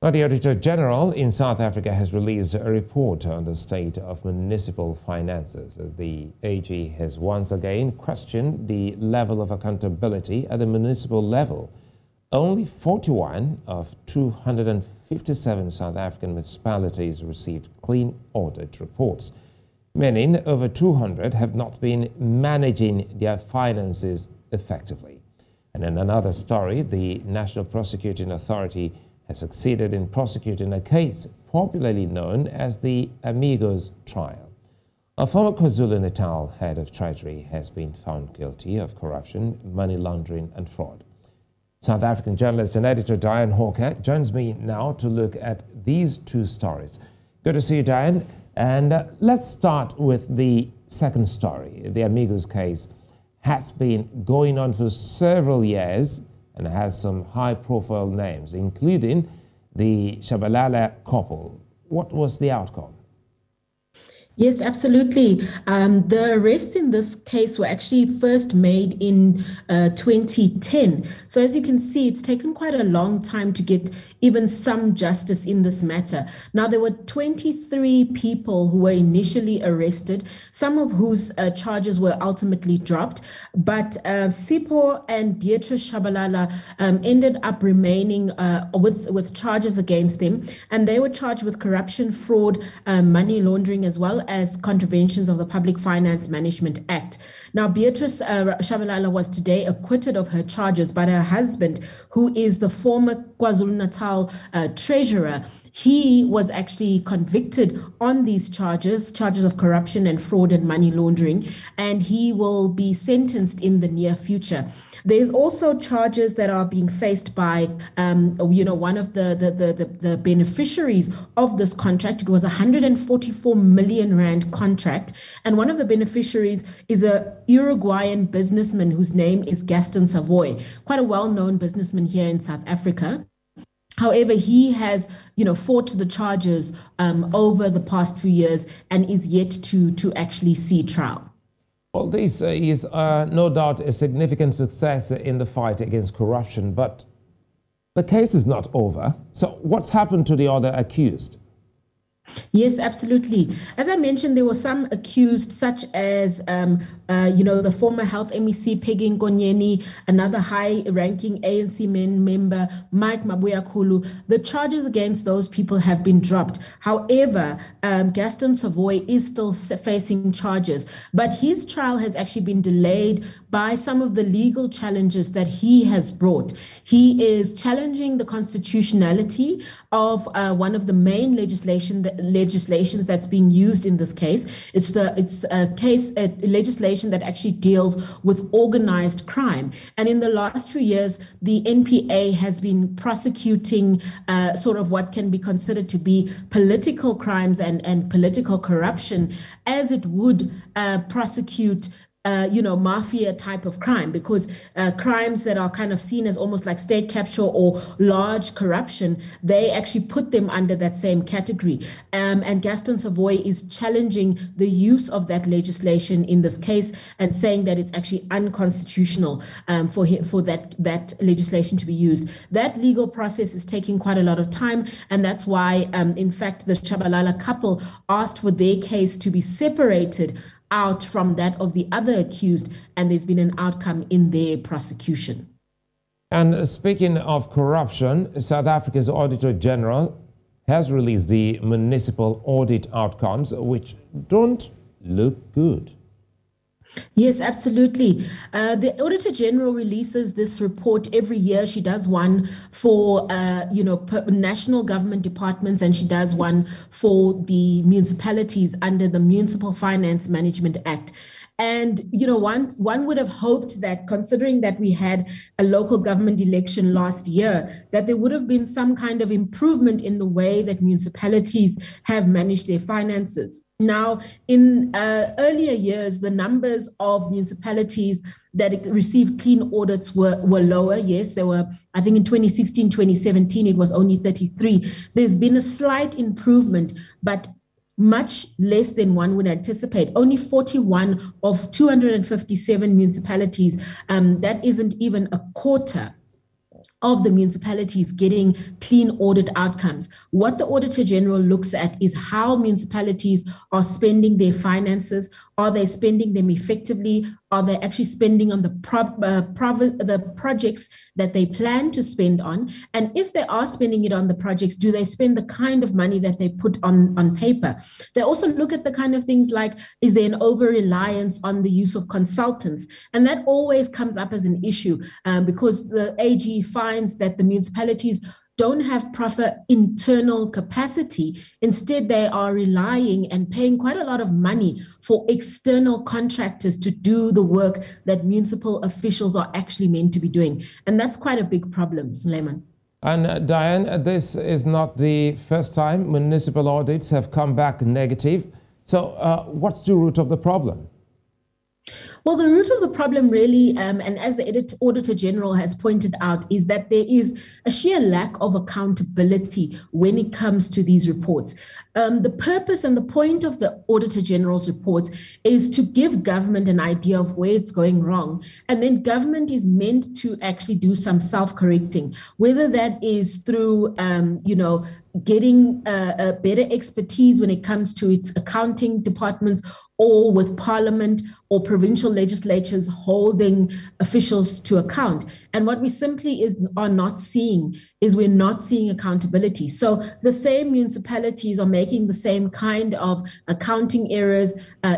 Now, the Auditor-General in South Africa has released a report on the state of municipal finances. The AG has once again questioned the level of accountability at the municipal level. Only 41 of 257 South African municipalities received clean audit reports, meaning over 200 have not been managing their finances effectively. And in another story, the National Prosecuting Authority has succeeded in prosecuting a case popularly known as the Amigos trial. A former KwaZulu-Natal head of Treasury has been found guilty of corruption, money laundering and fraud. South African journalist and editor Diane Hawker joins me now to look at these two stories. Good to see you, Diane. And let's start with the second story. The Amigos case has been going on for several years and has some high-profile names, including the Shabalala couple. What was the outcome? Yes, absolutely. The arrests in this case were actually first made in 2010. So as you can see, it's taken quite a long time to get even some justice in this matter. Now, there were 23 people who were initially arrested, some of whose charges were ultimately dropped. But Sipho and Beatrice Shabalala ended up remaining with charges against them. And they were charged with corruption, fraud, money laundering, as well as contraventions of the Public Finance Management Act. Now, Beatrice Shabalala was today acquitted of her charges, but her husband, who is the former KwaZulu-Natal treasurer, he was actually convicted on these charges of corruption and fraud and money laundering, and he will be sentenced in the near future. There's also charges that are being faced by, one of the beneficiaries of this contract. It was a 144 million rand contract, and one of the beneficiaries is a Uruguayan businessman whose name is Gaston Savoy, quite a well-known businessman here in South Africa. However, he has, fought the charges over the past few years and is yet to actually see trial. Well, this is no doubt a significant success in the fight against corruption, but the case is not over. So what's happened to the other accused? Yes, absolutely. As I mentioned, there were some accused, such as, the former health MEC, Peggy Nkonyeni, another high-ranking ANC member, Mike Mabuyakulu. The charges against those people have been dropped. However, Gaston Savoy is still facing charges, but his trial has actually been delayed by some of the legal challenges that he has brought. He is challenging the constitutionality of one of the main legislations that's being used in this case. It's legislation that actually deals with organized crime. And in the last 2 years, the NPA has been prosecuting sort of what can be considered to be political crimes and political corruption, as it would prosecute mafia type of crime, because crimes that are kind of seen as almost like state capture or large corruption, they actually put them under that same category. And Gaston Savoy is challenging the use of that legislation in this case and saying that it's actually unconstitutional for that legislation to be used. That legal process is taking quite a lot of time, and that's why, in fact, the Shabalala couple asked for their case to be separated out from that of the other accused, and there's been an outcome in their prosecution. And speaking of corruption, South Africa's Auditor-General has released the municipal audit outcomes, which don't look good. Yes, absolutely. The Auditor-General releases this report every year. She does one for, national government departments, and she does one for the municipalities under the Municipal Finance Management Act. And, one would have hoped that, considering that we had a local government election last year, that there would have been some kind of improvement in the way that municipalities have managed their finances. Now, in earlier years, the numbers of municipalities that received clean audits were lower. Yes, there were, I think in 2016, 2017, it was only 33. There's been a slight improvement, but much less than one would anticipate. Only 41 of 257 municipalities, that isn't even a quarter of the municipalities getting clean audit outcomes. What the Auditor General looks at is how municipalities are spending their finances. Are they spending them effectively? Are they actually spending on the projects that they plan to spend on? And if they are spending it on the projects, do they spend the kind of money that they put on paper? They also look at the kind of things like, is there an over-reliance on the use of consultants? And that always comes up as an issue because the AG finds that the municipalities don't have proper internal capacity. Instead, they are relying and paying quite a lot of money for external contractors to do the work that municipal officials are actually meant to be doing. And that's quite a big problem, Suleiman. And Diane, this is not the first time municipal audits have come back negative. So what's the root of the problem? Well, the root of the problem really, and as the Auditor General has pointed out, is that there is a sheer lack of accountability when it comes to these reports. The purpose and the point of the Auditor General's reports is to give government an idea of where it's going wrong. And then government is meant to actually do some self-correcting, whether that is through, getting a better expertise when it comes to its accounting departments, or with Parliament or provincial legislatures holding officials to account. And what we simply are not seeing is we're not seeing accountability. So the same municipalities are making the same kind of accounting errors,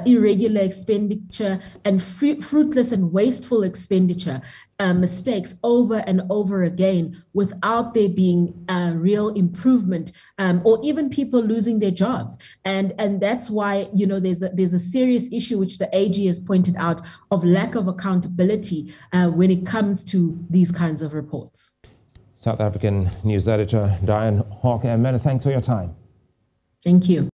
irregular expenditure, and fruitless and wasteful expenditure mistakes over and over again without there being real improvement, or even people losing their jobs. And that's why, there's a serious issue which the AG has pointed out of lack of accountability when it comes to these kinds of reports. South African news editor Diane Hawke, many thanks for your time. Thank you.